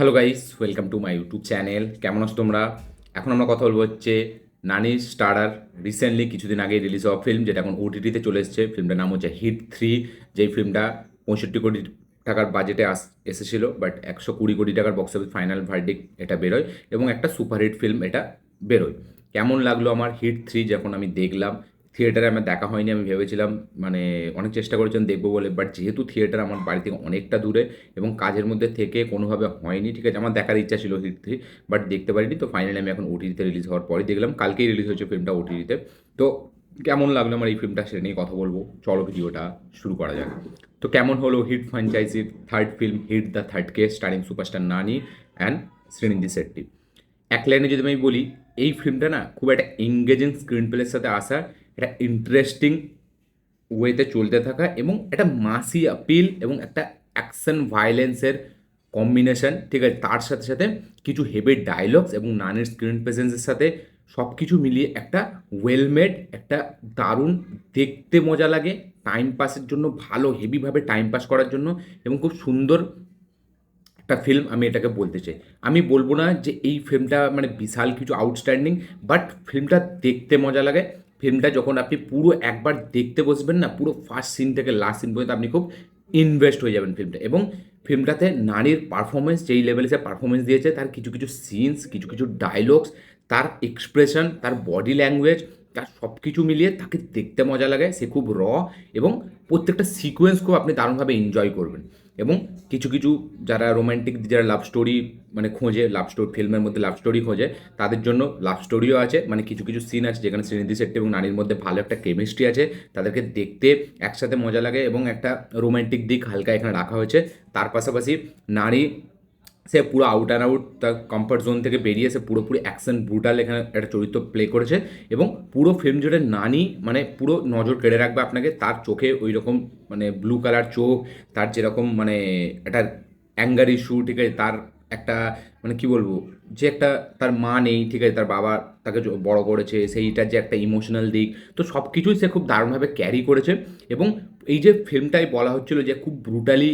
Hello guys, welcome to my YouTube channel. কেমন আছো তোমরা? এখন আমরা কথা বলবো হচ্ছে নানি স্টারার রিসেন্টলি কিছুদিন আগে রিলিজ হওয়া ফিল্ম, যেটা এখন ওটিটিতে চলে এসেছে। ফিল্মটার নাম হচ্ছে হিট 3। যেই ফিল্মটা 65 কোটি টাকার বাজেটে এসেছিল, বাট 120 কোটি টাকার বক্স অফিস ফাইনাল ভার্ডিক এটা বেরোয় এবং একটা সুপারহিট ফিল্ম এটা বেরোয়। কেমন লাগলো আমার হিট 3 যখন আমি দেখলাম? থিয়েটারে আমার দেখা হয়নি, আমি ভেবেছিলাম মানে অনেক চেষ্টা করেছিলাম দেখবো বলে, বাট যেহেতু থিয়েটার আমার বাড়ি থেকে অনেকটা দূরে এবং কাজের মধ্যে থেকে কোনোভাবে হয়নি। ঠিক আছে, আমার দেখার ইচ্ছা ছিল হিট 3, বাট দেখতে পারিনি। তো ফাইনালি আমি এখন ওটিটিতে রিলিজ হওয়ার পরে দেখলাম, কালকেই রিলিজ হয়েছে ফিল্মটা ওটিটিতে। তো কেমন লাগলো আমার এই ফিল্মটা সেটা নিয়ে কথা বলবো। চলো ভিডিওটা শুরু করা যাক। তো কেমন হলো হিট ফ্র্যাঞ্চাইজির third film hit the third case, starring superstar Nani and Srinidhi Shetty. এক লাইনে যদি আমি বলি, এই ফিল্মটা না খুব একটা এঙ্গেজিং স্ক্রিন প্লের সাথে আসা, একটা ইন্টারেস্টিং ওয়েতে চলতে থাকা এবং একটা মাসি আপিল এবং একটা অ্যাকশন ভায়োলেন্সের কম্বিনেশন। ঠিক আছে, তার সাথে সাথে কিছু হেভি ডায়লগস এবং নানের স্ক্রিন প্রেজেন্সের সাথে সব কিছু মিলিয়ে একটা ওয়েলমেড, একটা দারুণ, দেখতে মজা লাগে, টাইম পাসের জন্য ভালো, হেভিভাবে টাইম পাস করার জন্য এবং খুব সুন্দর একটা ফিল্ম আমি এটাকে বলতে চাই। আমি বলবো না যে এই ফিল্মটা মানে বিশাল কিছু আউটস্ট্যান্ডিং, বাট ফিল্মটা দেখতে মজা লাগে। ফিল্মটা যখন আপনি পুরো একবার দেখতে বসবেন না, পুরো ফার্স্ট সিন থেকে লাস্ট সিন পর্যন্ত আপনি খুব ইনভেস্ট হয়ে যাবেন ফিল্মটা। এবং ফিল্মটাতে নারীর পারফরমেন্স যেই লেভেলে সে পারফরমেন্স দিয়েছে, তার কিছু কিছু সিনস, কিছু কিছু ডায়লগস, তার এক্সপ্রেশন, তার বডি ল্যাঙ্গুয়েজ, তার সব কিছু মিলিয়ে তাকে দেখতে মজা লাগে। সে খুব এবং প্রত্যেকটা সিকোয়েন্স খুব আপনি দারুণভাবে এনজয় করবেন। এবং কিছু কিছু যারা রোম্যান্টিক, যারা লাভ স্টোরি মানে খোঁজে, লাভ স্টোরি ফিল্মের মধ্যে লাভ স্টোরি খোঁজে, তাদের জন্য লাভ স্টোরিও আছে। মানে কিছু কিছু সিন আছে যেখানে শ্রীনিধি শেট্টি এবং নারীর মধ্যে ভালো একটা কেমিস্ট্রি আছে, তাদেরকে দেখতে একসাথে মজা লাগে এবং একটা রোম্যান্টিক দিক হালকা এখানে রাখা হয়েছে। তার পাশাপাশি নারী সে পুরো আউট অ্যান্ড আউট তার কমফর্ট জোন থেকে বেরিয়ে সে পুরোপুরি অ্যাকশন ব্রুটাল এখানে একটা চরিত্র প্লে করেছে। এবং পুরো ফিল্ম জুড়ে নানি মানে পুরো নজর কেড়ে রাখবে আপনাকে। তার চোখে ওই রকম মানে ব্লু কালার চোখ, তার যেরকম মানে একটা অ্যাঙ্গার ইস্যু, ঠিক আছে, তার একটা মানে কি বলবো, যে একটা তার মা নেই, ঠিক আছে, তার বাবা তাকে বড় করেছে, সেইটার যে একটা ইমোশনাল দিক, তো সব কিছুই সে খুব দারুণভাবে ক্যারি করেছে। এবং এই যে ফিল্মটাই বলা হচ্ছিল যে খুব ব্রুটালি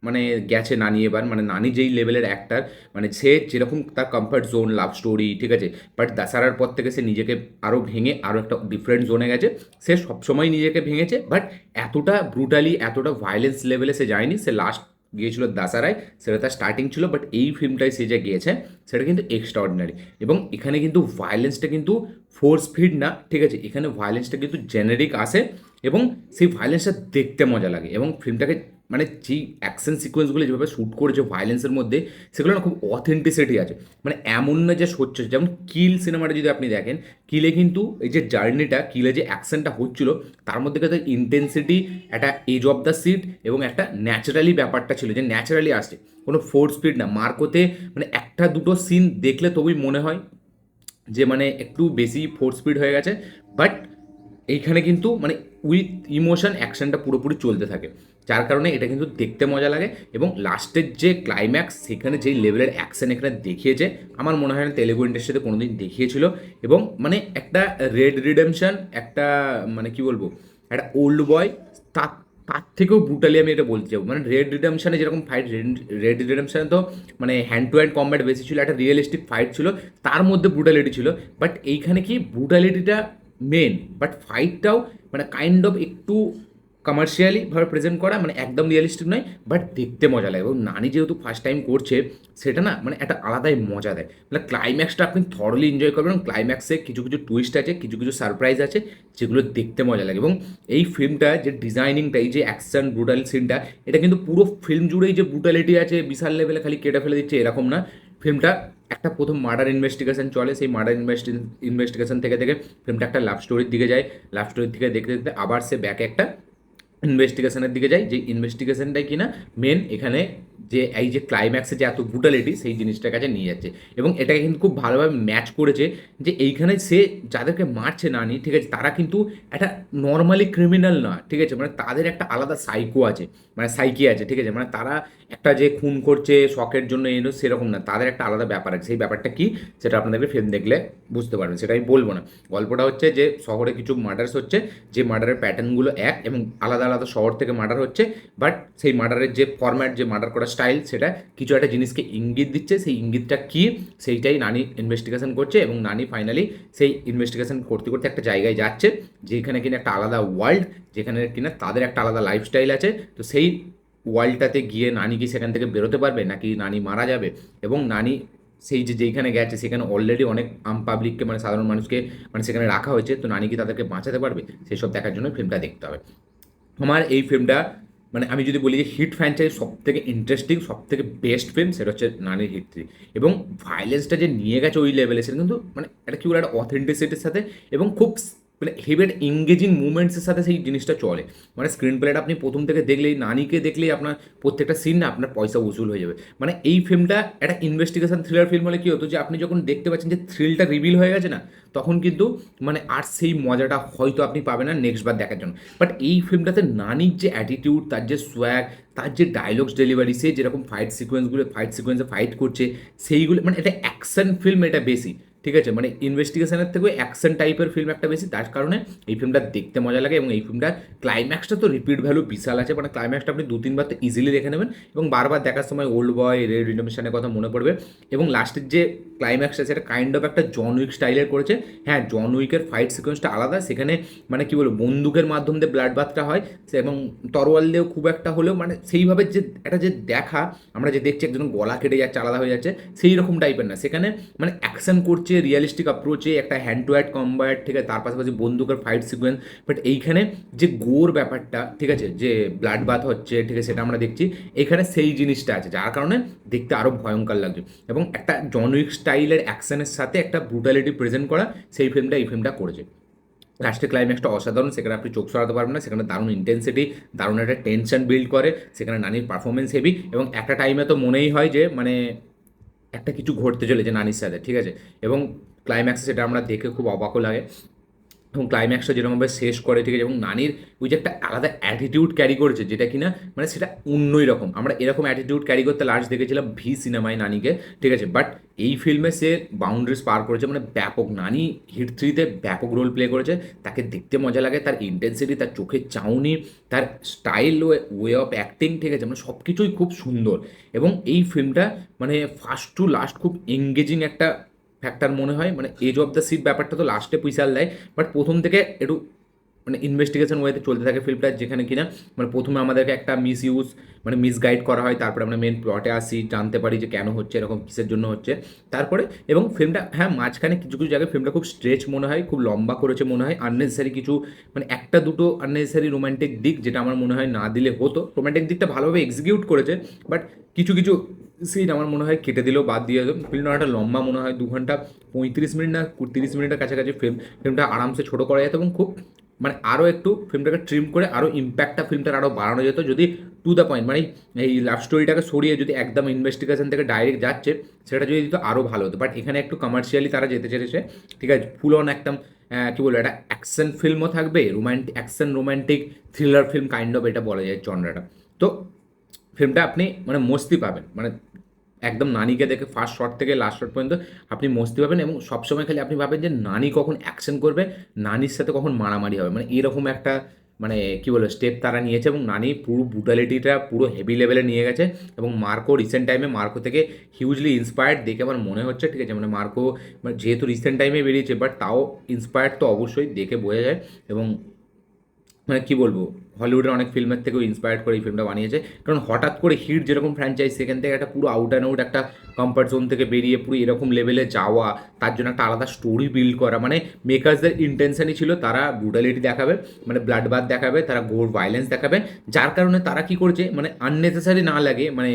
মানে গেছে নানি এবার, মানে নানি যেই লেভেলের অ্যাক্টার, মানে সে যেরকম তার কমফর্ট জোন লাভ স্টোরি, ঠিক আছে, বাট দাসারার পর থেকে সে নিজেকে আরও ভেঙে আরও একটা ডিফারেন্ট জোনে গেছে। সে সবসময় নিজেকে ভেঙেছে, বাট এতটা ব্রুটালি, এতটা ভায়োলেন্স লেভেলে সে যায়নি। সে লাস্ট গিয়েছিল দাসারায়, সেটা তার স্টার্টিং ছিল, বাট এই ফিল্মটায় সে যে গিয়েছে সেটা কিন্তু এক্সট্রা অর্ডিনারি। এবং এখানে কিন্তু ভায়োলেন্সটা কিন্তু ফোর্স ফিড না, ঠিক আছে, এখানে ভায়োলেন্সটা কিন্তু জেনেরিক আসে এবং সেই ভায়োলেন্সটা দেখতে মজা লাগে। এবং ফিল্মটাকে মানে যেই অ্যাকশন সিকোয়েন্সগুলো যেভাবে শ্যুট করেছে ভায়োলেন্সের মধ্যে, সেগুলো না খুব অথেন্টিসিটি আছে। মানে এমন না যে হচ্ছে, যেমন কিল সিনেমাটা যদি আপনি দেখেন, কিলে কিন্তু এই যে জার্নিটা, কিলে যে অ্যাকশনটা হচ্ছিল, তার মধ্যে কিন্তু ইন্টেন্সিটি, একটা এজ অফ দ্য সিট এবং একটা ন্যাচারালি ব্যাপারটা ছিল, যে ন্যাচারালি আসছে, কোনো ফোর্স স্পিড না। মার্কোতে মানে একটা দুটো সিন দেখলে তবেই মনে হয় যে মানে একটু বেশি ফোর্স স্পিড হয়ে গেছে, বাট এইখানে কিন্তু মানে উইথ ইমোশন অ্যাকশনটা পুরোপুরি চলতে থাকে, যার কারণে এটা কিন্তু দেখতে মজা লাগে। এবং লাস্টের যে ক্লাইম্যাক্স, সেখানে যেই লেভেলের অ্যাকশন এখানে দেখিয়েছে, আমার মনে হয় না তেলেগু ইন্ডাস্ট্রিতে কোনোদিন দেখিয়েছিল। এবং মানে একটা রেড রিডেমশন, একটা মানে কি বলবো, একটা ওল্ড বয়, তার তার থেকেও ব্রুটালি আমি এটা বলতে চাইবো। মানে রেড রিডেমশনে যেরকম ফাইট, রেড রিডেমশনে তো মানে হ্যান্ড টু হ্যান্ড কম্ব্যাট বেশি ছিল, একটা রিয়েলিস্টিক ফাইট ছিল, তার মধ্যে ব্রুটালিটি ছিল। বাট এইখানে কি ব্রুটালিটিটা মেন, বাট ফাইটটাও মানে কাইন্ড অফ একটু কমার্শিয়ালি ভাবে প্রেজেন্ট করা, মানে একদম রিয়েলিস্টিক নয়, বাট দেখতে মজা লাগে। এবং নানি যেহেতু ফার্স্ট টাইম করছে, সেটা না মানে একটা আলাদাই মজা দেয়। মানে ক্লাইম্যাক্সটা আপনি থরলি এনজয় করবেন। ক্লাইম্যাক্সে কিছু কিছু টুইস্ট আছে, কিছু কিছু সারপ্রাইজ আছে, যেগুলো দেখতে মজা লাগে। এবং এই ফিল্মটা যে ডিজাইনিংটা, এই যে অ্যাকশন ব্রুটাল সিনটা, এটা কিন্তু পুরো ফিল্ম জুড়েই যে ব্রুটালিটি আছে বিশাল লেভেলে খালি কেটে ফেলে দিচ্ছে এরকম না। ফিল্মটা একটা প্রথম মার্ডার ইনভেস্টিগেশন চলে, সেই মার্ডার ইনভেস্টিগেশন থেকে থেকে ফিল্মটা একটা লাভ স্টোরির দিকে যায়। লাভ স্টোরির দিকে দেখতে দেখতে আবার সে ব্যাকে একটা ইনভেস্টিগেশনের দিকে যায়, যে ইনভেস্টিগেশনটাই কিনা মেন এখানে, যে এই যে ক্লাইম্যাক্সে যে এত ব্রুটালিটি, সেই জিনিসটার কাছে নিয়ে যাচ্ছে। এবং এটাকে কিন্তু খুব ভালোভাবে ম্যাচ করেছে, যে এইখানে সে যাদেরকে মারছে নানি, ঠিক আছে, তারা কিন্তু একটা নর্মালি ক্রিমিনাল না, ঠিক আছে, মানে তাদের একটা আলাদা সাইকো আছে, মানে সাইকি আছে, ঠিক আছে, মানে তারা একটা যে খুন করছে শখের জন্য এলো সেরকম না, তাদের একটা আলাদা ব্যাপার আছে। সেই ব্যাপারটা কি, সেটা আপনাদেরকে ফিল্ম দেখলে বুঝতে পারবেন, সেটা আমি বলবো না। গল্পটা হচ্ছে যে শহরে কিছু মার্ডার্স হচ্ছে, যে মার্ডারের প্যাটার্নগুলো এক এবং আলাদা আলাদা শহর থেকে মার্ডার হচ্ছে, বাট সেই মার্ডারের যে ফরম্যাট, যে মার্ডার করার স্টাইল, সেটা কিছু একটা জিনিসকে ইঙ্গিত দিচ্ছে। সেই ইঙ্গিতটা কী সেইটাই নানি ইনভেস্টিগেশন করছে, এবং নানি ফাইনালি সেই ইনভেস্টিগেশন করতে করতে একটা জায়গায় যাচ্ছে যেখানে কিনা একটা আলাদা ওয়ার্ল্ড, যেখানে কিনা তাদের একটা আলাদা লাইফস্টাইল আছে। তো সেই ওয়ার্ল্ডটাতে গিয়ে নানি কি সেখান থেকে বেরোতে পারবে, নাকি নানি মারা যাবে, এবং নানি সেই যেইখানে গেছে সেখানে অলরেডি অনেক পাবলিককে, মানে সাধারণ মানুষকে মানে সেখানে রাখা হয়েছে, তো নানি কি তাদেরকে বাঁচাতে পারবে, সেই সব দেখার জন্য ফিল্মটা দেখতে হবে। আমার এই ফিল্মটা মানে আমি যদি বলি যে হিট ফ্র্যাঞ্চাইজ সব থেকে ইন্টারেস্টিং, সব থেকে বেস্ট ফিল্ম, সেটা হচ্ছে নানির হিট 3। এবং ভায়োলেন্সটা যে নিয়ে গেছে ওই লেভেলে, সেটা কিন্তু মানে একটা কী বলে একটা অথেন্টিসিটির সাথে, এবং খুব মানে হেভি এঙ্গেজিং মুভমেন্টসের সাথে সেই জিনিসটা চলে। মানে স্ক্রিন প্লেটা আপনি প্রথম থেকে দেখলেই, নানিকে দেখলেই আপনার প্রত্যেকটা সিন না আপনার পয়সা উসুল হয়ে যাবে। মানে এই ফিল্মটা একটা ইনভেস্টিগেশন থ্রিলার ফিল্ম হলে কী হতো, যে আপনি যখন দেখতে পাচ্ছেন যে থ্রিলটা রিভিল হয়ে গেছে না, তখন কিন্তু মানে আর সেই মজাটা হয়তো আপনি পাবেন না নেক্সট বার দেখার জন্য। বাট এই ফিল্মটাতে নানির যে অ্যাটিটিউড, তার যে সোয়াগ, তার যে ডায়লগস ডেলিভারি, সে যেরকম ফাইট সিকোয়েন্সে ফাইট করছে, সেইগুলো মানে এটা অ্যাকশন ফিল্ম, এটা বেশি ঠিক আছে, মানে ইনভেস্টিগেশনের থেকেও অ্যাকশন টাইপের ফিল্ম একটা বেশি, তার কারণে এই ফিল্মটা দেখতে মজা লাগে। এবং এই ফিল্মটার ক্লাইম্যাক্সটা তো রিপিট ভ্যালু বিশাল আছে, মানে ক্লাইম্যাক্সটা আপনি 2-3 বার তো ইজিলি দেখে নেবেন, এবং বারবার দেখার সময় ওল্ড বয়, রেড রিডেম্পশনের কথা মনে পড়বে। এবং লাস্টের যে ক্লাইম্যাক্সটা, সেটা কাইন্ড অফ একটা জন উইক স্টাইলের করেছে। হ্যাঁ, জন উইকের ফাইট সিকোয়েন্সটা আলাদা, সেখানে মানে কী বলবো, বন্দুকের মাধ্যম দিয়ে ব্লাড বাথটা হয়, সে এবং তরোয়াল দিয়েও খুব একটা হলেও মানে সেইভাবে যে একটা যে দেখা, আমরা যে দেখছি একজন গলা কেটে যাচ্ছে, আলাদা হয়ে যাচ্ছে, সেই রকম টাইপের না। সেখানে মানে অ্যাকশন করছে রিয়েলিস্টিক অ্যাপ্রোচে, একটা হ্যান্ড টু হ্যান্ড কম্ব্যাট, ঠিক আছে, তার পাশাপাশি বন্দুকের ফাইট সিকোয়েন্স। বাট এইখানে যে গোর ব্যাপারটা, ঠিক আছে, যে ব্লাড বাথ হচ্ছে, ঠিক আছে, সেটা আমরা দেখছি এখানে সেই জিনিসটা আছে, যার কারণে দেখতে আরও ভয়ঙ্কর লাগছে। এবং একটা জন উইক স্টাইলের অ্যাকশনের সাথে একটা ব্রুটালিটি প্রেজেন্ট করা, সেই ফিল্মটা এই ফিল্মটা করেছে। লাস্টের ক্লাইম্যাক্সটা অসাধারণ, সেখানে আপনি চোখ সরাতে পারবেন না, সেখানে দারুণ ইন্টেন্সিটি, দারুণ একটা টেনশন বিল্ড করে, সেখানে নানির পারফরমেন্স হেভি, এবং একটা টাইমে তো মনেই হয় যে মানে একটা কিছু ঘটতে চলেছে নানির সাথে, ঠিক আছে। এবং ক্লাইম্যাক্সে সেটা আমরা দেখে খুব অবাকও লাগে, এবং ক্লাইম্যাক্সটা যেরকমভাবে শেষ করে, ঠিক আছে, এবং নানির ওই যে একটা আলাদা অ্যাটিটিউড ক্যারি করেছে, যেটা কিনা মানে সেটা অন্যই রকম। আমরা এরকম অ্যাটিটিউড ক্যারি করতে লাস্ট দেখেছিলাম ভি সিনেমায় নানিকে, ঠিক আছে, বাট এই ফিল্মে সে বাউন্ডারিজ পার করেছে, মানে ব্যাপক। নানি হিট 3-তে ব্যাপক রোল প্লে করেছে, তাকে দেখতে মজা লাগে, তার ইন্টেন্সিটি, তার চোখের চাউনি, তার স্টাইল, ওয়ে অফ অ্যাক্টিং, ঠিক আছে, মানে সব কিছুই খুব সুন্দর। এবং এই ফিল্মটা মানে ফার্স্ট টু লাস্ট খুব এঙ্গেজিং একটা ফ্যাক্টর মনে হয়। মানে এজ অফ দ্য সিট ব্যাপারটা তো লাস্টে পুইসাল দেয়, বাট প্রথম থেকে একটু মানে ইনভেস্টিগেশন ওয়েতে চলতে থাকে ফিল্মটা, যেখানে কিনা মানে প্রথমে আমাদেরকে একটা মানে মিসগাইড করা হয়, তারপরে আমরা মেন প্লটে আসি, জানতে পারি যে কেন হচ্ছে এরকম, কিসের জন্য হচ্ছে। তারপরে এবং ফিল্মটা, হ্যাঁ, মাঝখানে কিছু কিছু জায়গায় ফিল্মটা খুব স্ট্রেচ মনে হয়, খুব লম্বা করেছে মনে হয়, আননেসেসারি কিছু মানে একটা দুটো আননেসেসারি রোম্যান্টিক দিক, যেটা আমার মনে হয় না দিলে হতো। রোম্যান্টিক দিকটা ভালোভাবে এক্সিকিউট করেছে, বাট কিছু কিছু সিন আমার মনে হয় কেটে দিলেও, বাদ দিয়ে ফিল্মটা একটা লম্বা মনে হয়, 2 ঘন্টা 35 মিনিট না 30 মিনিটের কাছাকাছি ফিল্মটা আরামসে ছোটো করা যেত, এবং খুব মানে আরও একটু ফিল্মটাকে ট্রিম করে আরও ইম্প্যাক্টটা ফিল্মটার আরও বাড়ানো যেত, যদি টু দ্য পয়েন্ট মানে এই লাভ স্টোরিটাকে সরিয়ে যদি একদম ইনভেস্টিগেশন থেকে ডাইরেক্ট যাচ্ছে, সেটা যদি দিত আরও ভালো হতো। বাট এখানে একটু কমার্শিয়ালি তারা যেতে চেয়েছে, ঠিক আছে, ফুল অন একদম কী বলবো, একটা অ্যাকশন ফিল্মও থাকবে, action romantic thriller film kind of এটা বলা যায় জনরাটা। তো ফিল্মটা আপনি মানে মস্তি পাবেন, মানে একদম নানিকে দেখে ফার্স্ট শট থেকে লাস্ট শট পর্যন্ত আপনি মস্তি পাবেন, এবং সবসময় খালি আপনি ভাবেন যে নানি কখন অ্যাকশন করবে, নানির সাথে কখন মারামারি হবে, মানে এরকম একটা মানে কী বলে স্টেপ তারা নিয়েছে। এবং নানি পুরো ব্রুটালিটিটা পুরো হেভি লেভেলে নিয়ে গেছে, এবং মার্কো রিসেন্ট টাইমে মার্কো থেকে হিউজলি ইন্সপায়ার্ড দেখে আমার মনে হচ্ছে, ঠিক আছে, মানে মার্কো মানে যেহেতু রিসেন্ট টাইমে বেরিয়েছে, বাট তাও ইন্সপায়ার্ড তো অবশ্যই দেখে বোঝা যায়। এবং মানে কী বলবো, হলিউডের অনেক ফিল্মের থেকেও ইন্সপায়ার্ড করে এই ফিল্মটা বানিয়েছে, কারণ হঠাৎ করে হিট যেরকম ফ্র্যাঞ্চাইজ, সেখান থেকে একটা পুরো আউট অ্যান্ড আউট একটা কমফর্ট জোন থেকে বেরিয়ে পুরো এরকম লেভেলে যাওয়া, তার জন্য একটা আলাদা স্টোরি বিল্ড করা, মানে মেকার্সদের ইন্টেনশনই ছিল তারা ব্রুটালিটি দেখাবে, মানে ব্লাড বাথ দেখাবে, তারা গোর ভায়োলেন্স দেখাবে, যার কারণে তারা কী করছে মানে আননেসেসারি না লাগে, মানে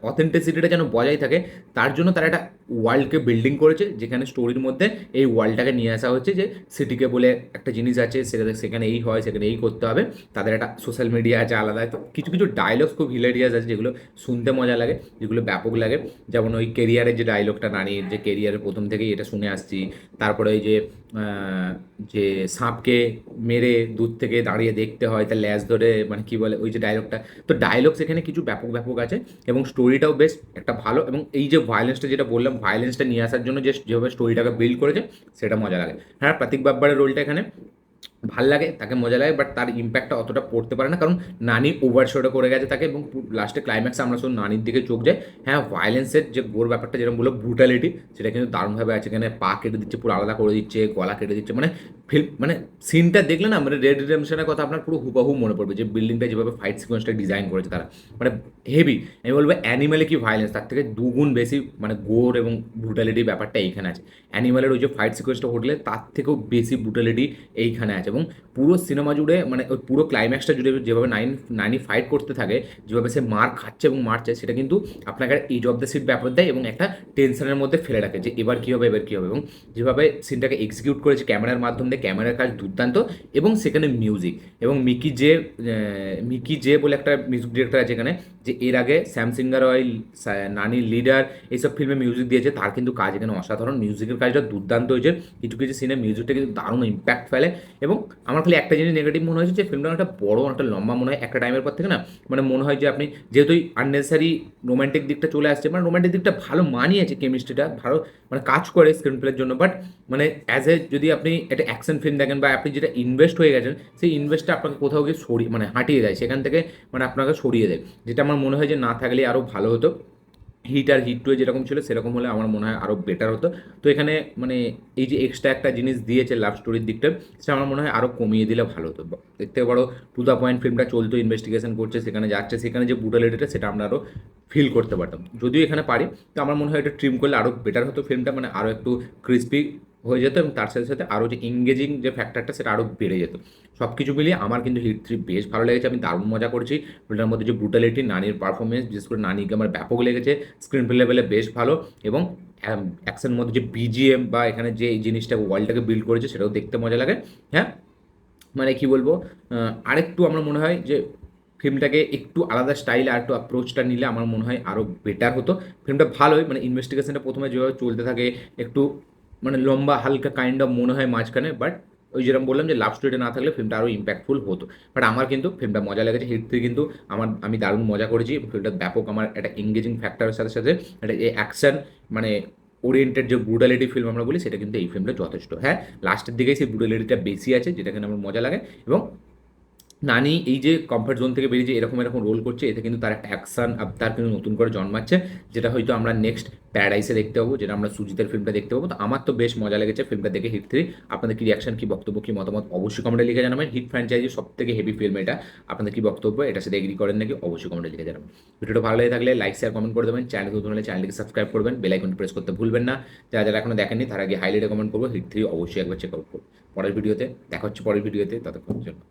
অথেন্টিসিটিটা যেন বজায় থাকে, তার জন্য তারা একটা ওয়ার্ল্ডকে বিল্ডিং করেছে, যেখানে স্টোরির মধ্যে এই ওয়ার্ল্ডটাকে নিয়ে আসা হচ্ছে, যে সিটিকে বলে একটা জিনিস আছে, সেখানে এই হয়, সেখানে এই করতে হবে, তাদের একটা সোশ্যাল মিডিয়া আছে আলাদা। তো কিছু কিছু ডায়লগস খুব হিলেরিয়াস আছে, যেগুলো শুনতে মজা লাগে, যেগুলো ব্যাপক লাগে, যেমন ওই কেরিয়ারের যে ডায়লগটা, নানির যে কেরিয়ারের প্রথম থেকেই এটা শুনে আসছি। তারপরে ওই যে সাপকে মেরে দূর থেকে দাঁড়িয়ে দেখতে হয়, তার ল্যাজ ধরে, মানে কী বলে ওই যে ডায়লগটা, তো ডায়লগস এখানে কিছু ব্যাপক ব্যাপক আছে, এবং স্টোরিটাও বেশ একটা ভালো, এবং এই যে ভায়োলেন্সটা যেটা বললাম, ভায়োলেন্সটা নিয়ে আসার জন্য যেভাবে স্টোরিটাকে বিল্ড করেছে, সেটা মজা লাগে। হ্যাঁ, প্রতীক বাব্বারের রোলটা এখানে ভাল লাগে, তাকে মজা লাগে, বাট তার ইম্প্যাক্টটা অতটা পড়তে পারে না, কারণ নানি ওভারশোটা করে গেছে তাকে, এবং লাস্টে ক্লাইম্যাক্সে আমরা শুধু নানির দিকে চোখ যায়। হ্যাঁ, ভায়োলেন্সের যে গোর ব্যাপারটা যেরকম বললো, ব্রুটালিটি, সেটা কিন্তু দারুণভাবে আছে। এখানে পা কেটে দিচ্ছে, পুরো আলাদা করে দিচ্ছে, গলা কেটে দিচ্ছে, মানে ফিল্ম মানে সিনটা দেখলে না, মানে রেড রিডেমশনের কথা আপনার পুরো হুবাহু মনে পড়বে, যে বিল্ডিংটা যেভাবে ফাইট সিকোয়েন্সটা ডিজাইন করেছে তারা, মানে হেভি। আমি বলবো অ্যানিমেলে কি ভায়োলেন্স, তার থেকে দুগুণ বেশি মানে গোর এবং ব্রুটালিটি ব্যাপারটা এইখানে আছে। অ্যানিমেলের ওই যে ফাইট সিকোয়েন্সটা হোটেলে, তার থেকেও বেশি ব্রুটালিটি এইখানে আছে। এবং পুরো সিনেমা জুড়ে মানে ওই পুরো ক্লাইম্যাক্সটা জুড়ে যেভাবে নাইনি ফাইট করতে থাকে, যেভাবে সে মার খাচ্ছে এবং মারছে, সেটা কিন্তু আপনাকে এজ অফ দ্য সিট ব্যাপার দেয় এবং একটা টেনশনের মধ্যে ফেলে রাখে যে এবার কী হবে, এবার কী হবে। এবং যেভাবে সিনটাকে এক্সিকিউট করেছে ক্যামেরার মাধ্যমে, ক্যামেরার কাজ দুর্দান্ত। এবং সেখানে মিউজিক, এবং মিকি জে বলে একটা মিউজিক ডিরেক্টর আছে এখানে, যে এর আগে শ্যাম সিঙ্গার অয়েল, নানি লিডার, এইসব ফিল্মে মিউজিক দিয়েছে, তার কিন্তু কাজ এখানে অসাধারণ। মিউজিকের কাজটা দুর্দান্ত হয়েছে, কিছু কিছু সিনে মিউজিকটা কিন্তু দারুণ ইম্প্যাক্ট ফেলে। এবং আমার খালি একটা জিনিস নেগেটিভ মনে হয়েছে, যে ফিল্মটা একটা বড়, একটা লম্বা মনে হয় একটা টাইমের পর থেকে না, মানে মনে হয় যে আপনি যেহেতু আননেসারি রোম্যান্টিক দিকটা চলে আসছে, মানে রোম্যান্টিক দিকটা ভালো মানিয়েছে, কেমিস্ট্রিটা ভালো মানে কাজ করে স্ক্রিন প্লের জন্য, বাট মানে অ্যাজ এ যদি আপনি একটা অ্যাকশন ফিল্ম দেখেন, বা আপনি যেটা ইনভেস্ট হয়ে গেছেন, সেই ইনভেস্টটা আপনাকে কোথাও গিয়ে সরিয়ে মানে হাঁটিয়ে দেয় সেখান থেকে, মানে আপনাকে সরিয়ে দেয়, যেটা আমার মনে হয় যে না থাকলে আরও ভালো হতো। হিট আর হিট 2 যেরকম ছিল সেরকম হলে আমার মনে হয় আরও বেটার হতো। তো এখানে মানে এই যে এক্সট্রা একটা জিনিস দিয়েছে লাভ স্টোরির দিকটা, সেটা আমার মনে হয় আরও কমিয়ে দিলে ভালো হতো। দেখতে বড় টু দ্য পয়েন্ট ফিল্মটা চলতো, ইনভেস্টিগেশন করছে, সেখানে যাচ্ছে, সেখানে যে ব্রুটালিটিটা সেটা আমরা আরও ফিল করতে পারতাম। যদিও এখানে পারি, তো আমার মনে হয় এটা ট্রিম করলে আরও বেটার হতো ফিল্মটা, মানে আরও একটু ক্রিস্পি হয়ে যেত, এবং তার সাথে সাথে আরও যে এঙ্গেজিং যে ফ্যাক্টরটা সেটা আরও বেড়ে যেত। সব কিছু মিলিয়ে আমার কিন্তু হিট 3 বেশ ভালো লেগেছে, আমি দারুণ মজা করেছি। ফিল্মটার মধ্যে যে ব্রুটালিটি, নানির পারফরমেন্স, বিশেষ করে নানিকে আমার ব্যাপক লেগেছে, স্ক্রিন প্লে লেভেলে বেশ ভালো। এবং অ্যাকশনের মধ্যে যে বিজিএম বা এখানে যে এই জিনিসটা ওয়ার্ল্ডটাকে বিল্ড করেছে, সেটাও দেখতে মজা লাগে। হ্যাঁ, মানে কি বলবো, আরেকটু আমার মনে হয় যে ফিল্মটাকে একটু আলাদা স্টাইলে আর একটু অ্যাপ্রোচটা নিলে আমার মনে হয় আরও বেটার হতো। ফিল্মটা ভালোই, মানে ইনভেস্টিগেশনটা প্রথমে যেভাবে চলতে থাকে, একটু মানে লম্বা হালকা কাইন্ড অফ মনে হয় মাঝখানে, বাট ওই যেরকম বললাম যে লাভ স্টোরিটা না থাকলে ফিল্মটা আরও ইম্প্যাক্টফুল হতো। বাট আমার কিন্তু ফিল্মটা মজা লেগেছে, হিট 3 কিন্তু আমি দারুণ মজা করেছি। ফিল্মটা ব্যাপক আমার একটা এঙ্গেজিং ফ্যাক্টরের সাথে সাথে একটা এই অ্যাকশন মানে ওরিয়েন্টেড যে ব্রুটালিটি ফিল্ম আমরা বলি, সেটা কিন্তু এই ফিল্মটা যথেষ্ট। হ্যাঁ, লাস্টের দিকেই সেই ব্রুটালিটিটা বেশি আছে, যেটা কিনা আমার মজা লাগে। এবং নানি এই যে কমফর্ট জোন থেকে বেরিয়ে যে এরকম এরকম রোল করছে, এতে কিন্তু তার একটা অ্যাকশন তার কিন্তু নতুন করে জন্মাচ্ছে, যেটা হয়তো আমরা নেক্সট প্যারাডাইসে দেখতে পাবো, যেটা আমরা সুজিতের ফিল্মটা দেখতে পাবো। তো আমার তো বেশ মজা লেগেছে ফিল্মটা দেখে, হিট 3। আপনাদের কি রিয়াকশন, কি বক্তব্য, কি মতামত অবশ্যই কমেন্টে লিখে জানাবেন। হিট ফ্র্যাঞ্চাইজি সব থেকে হেভি ফিল্ম এটা, আপনাদের কি বক্তব্য, এটার সাথে এগ্রি করেন নাকি অবশ্যই কমেন্টে লিখে জানাবেন। ভিডিওটা ভালো লেগে থাকলে লাইক শেয়ার কমেন্ট করে দেবেন, চ্যানেল নতুন হলে চ্যানেলটিকে সাবস্ক্রাইব করবেন, বেল আইকনটি প্রেস করতে ভুলবেন না। যারা যারা এখনো দেখেননি তারা আগে হাইলি রেকমেন্ড করবো, হিট 3 অবশ্যই একবার চেক আউট করুন। পরের ভিডিওতে দেখা হচ্ছে, পরের ভিডিওতে, ততক্ষণের জন্য